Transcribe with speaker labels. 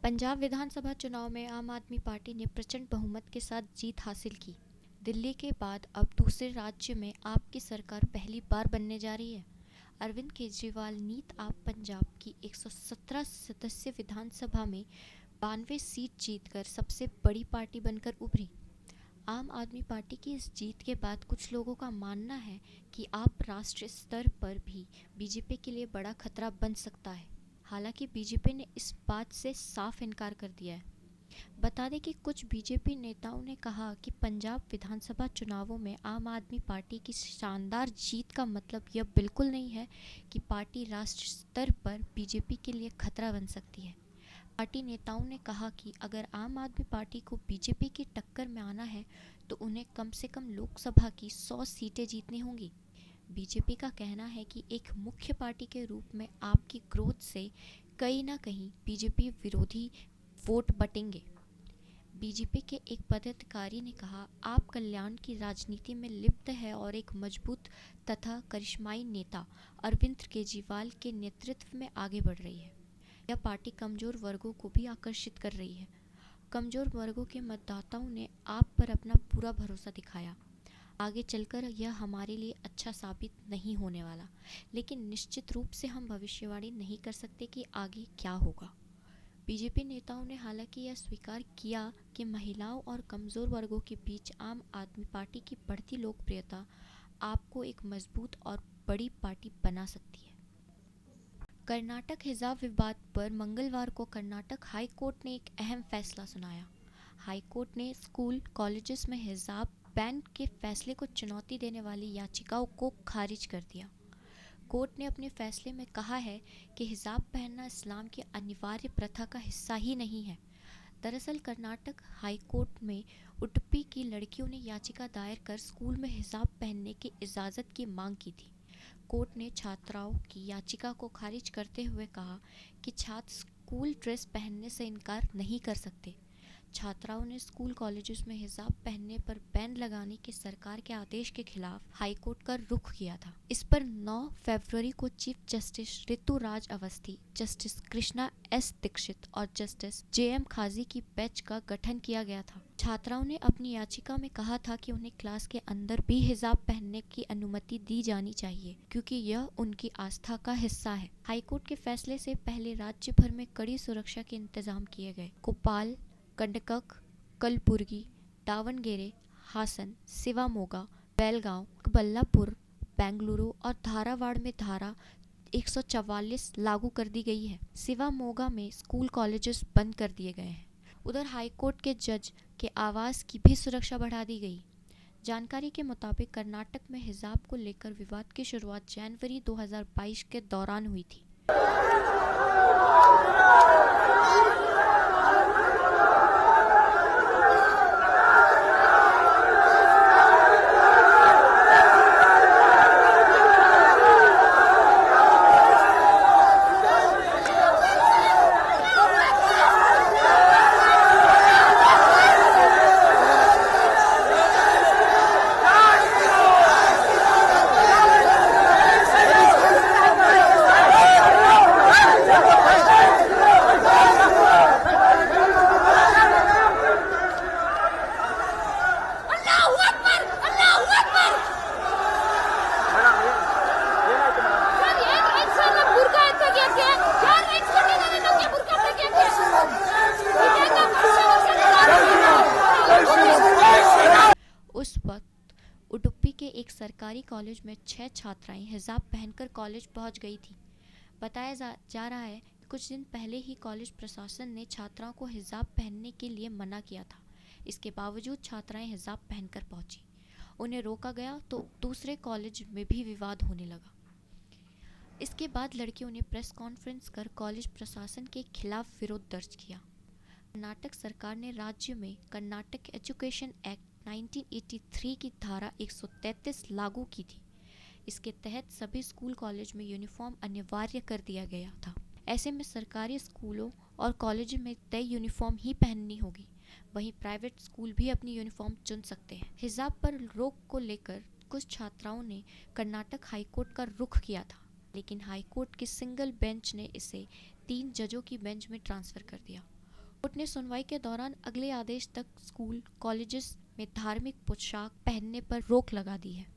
Speaker 1: पंजाब विधानसभा चुनाव में आम आदमी पार्टी ने प्रचंड बहुमत के साथ जीत हासिल की। दिल्ली के बाद अब दूसरे राज्य में आप की सरकार पहली बार बनने जा रही है। अरविंद केजरीवाल नीत आप पंजाब की 117 सदस्य विधानसभा में 92 सीट जीतकर सबसे बड़ी पार्टी बनकर उभरी। आम आदमी पार्टी की इस जीत के बाद कुछ लोगों का मानना है कि आप राष्ट्रीय स्तर पर भी बीजेपी के लिए बड़ा खतरा बन सकता है। हालांकि बीजेपी ने इस बात से साफ इनकार कर दिया है। बता दें कि कुछ बीजेपी नेताओं ने कहा कि पंजाब विधानसभा चुनावों में आम आदमी पार्टी की शानदार जीत का मतलब यह बिल्कुल नहीं है कि पार्टी राष्ट्रीय स्तर पर बीजेपी के लिए खतरा बन सकती है। पार्टी नेताओं ने कहा कि अगर आम आदमी पार्टी को बीजेपी की टक्कर में आना है तो उन्हें कम से कम लोकसभा की 100 सीटें जीतनी होंगी। बीजेपी का कहना है कि एक मुख्य पार्टी के रूप में आपकी ग्रोथ से कहीं ना कहीं बीजेपी विरोधी वोट बटेंगे। बीजेपी के एक पदाधिकारी ने कहा, आप कल्याण की राजनीति में लिप्त है और एक मजबूत तथा करिश्माई नेता अरविंद केजरीवाल के नेतृत्व में आगे बढ़ रही है। यह पार्टी कमजोर वर्गों को भी आकर्षित कर रही है। कमजोर वर्गों के मतदाताओं ने आप पर अपना पूरा भरोसा दिखाया। आगे चलकर यह हमारे लिए अच्छा साबित नहीं होने वाला, लेकिन निश्चित रूप से हम भविष्यवाणी नहीं कर सकते कि आगे क्या होगा। बीजेपी नेताओं ने हालांकि यह स्वीकार किया कि महिलाओं और कमजोर वर्गों के बीच आम आदमी पार्टी की बढ़ती लोकप्रियता आपको एक मजबूत और बड़ी पार्टी बना सकती है। कर्नाटक हिजाब विवाद पर मंगलवार को कर्नाटक हाई कोर्ट ने एक अहम फैसला सुनाया। हाई कोर्ट ने स्कूल कॉलेजेस में हिजाब बैन के फैसले को चुनौती देने वाली याचिकाओं को खारिज कर दिया। कोर्ट ने अपने फैसले में कहा है कि हिजाब पहनना इस्लाम की अनिवार्य प्रथा का हिस्सा ही नहीं है। दरअसल कर्नाटक हाई कोर्ट में उडुपी की लड़कियों ने याचिका दायर कर स्कूल में हिजाब पहनने की इजाज़त की मांग की थी। कोर्ट ने छात्राओं की याचिका को खारिज करते हुए कहा कि छात्र स्कूल ड्रेस पहनने से इनकार नहीं कर सकते। छात्राओं ने स्कूल कॉलेजेस में हिजाब पहनने पर बैन लगाने के सरकार के आदेश के खिलाफ हाईकोर्ट का रुख किया था। इस पर 9 फरवरी को chief justice Rituraj Awasthi, justice Krishna S Dixit और जस्टिस JM खाजी की बेंच का गठन किया गया था। छात्राओं ने अपनी याचिका में कहा था कि उन्हें क्लास के अंदर भी हिजाब पहनने की अनुमति दी जानी चाहिए, क्योंकि यह उनकी आस्था का हिस्सा है। हाईकोर्ट के फैसले से पहले राज्य भर में कड़ी सुरक्षा के इंतजाम किए गए। भोपाल, कंडकक, कलबुर्गी, दावणगेरे, हासन, शिवामोगा, बेलगांव, बल्लापुर, बेंगलुरु और धारावाड़ में धारा 144 लागू कर दी गई है। शिवामोगा में स्कूल कॉलेजेस बंद कर दिए गए हैं। उधर हाईकोर्ट के जज के आवास की भी सुरक्षा बढ़ा दी गई। जानकारी के मुताबिक कर्नाटक में हिजाब को लेकर विवाद की शुरुआत जनवरी 2022 के दौरान हुई थी। उस वक्त उडुपी के एक सरकारी कॉलेज में 6 छात्राएं हिजाब पहनकर कॉलेज पहुंच गई थी। बताया जा रहा है कि कुछ दिन पहले ही कॉलेज प्रशासन ने छात्राओं को हिजाब पहनने के लिए मना किया था। इसके बावजूद छात्राएं हिजाब पहनकर पहुंची। उन्हें रोका गया तो दूसरे कॉलेज में भी विवाद होने लगा। इसके बाद लड़कियों ने प्रेस कॉन्फ्रेंस कर कॉलेज प्रशासन के खिलाफ विरोध दर्ज किया। कर्नाटक सरकार ने राज्य में कर्नाटक एजुकेशन एक्ट 1983 की धारा 133 लागू की थी। इसके तहत सभी स्कूल कॉलेज में यूनिफॉर्म अनिवार्य कर दिया गया था। ऐसे में सरकारी स्कूलों और कॉलेज में तय यूनिफॉर्म ही पहननी होगी। वहीं प्राइवेट स्कूल भी अपनी यूनिफॉर्म चुन सकते हैं। हिजाब पर रोक को लेकर कुछ छात्राओं ने कर्नाटक हाईकोर्ट का रुख किया था, लेकिन हाईकोर्ट की सिंगल बेंच ने इसे 3 जजों की बेंच में ट्रांसफर कर दिया। कोर्ट ने सुनवाई के दौरान अगले आदेश तक स्कूल कॉलेजेस में धार्मिक पोशाक पहनने पर रोक लगा दी है।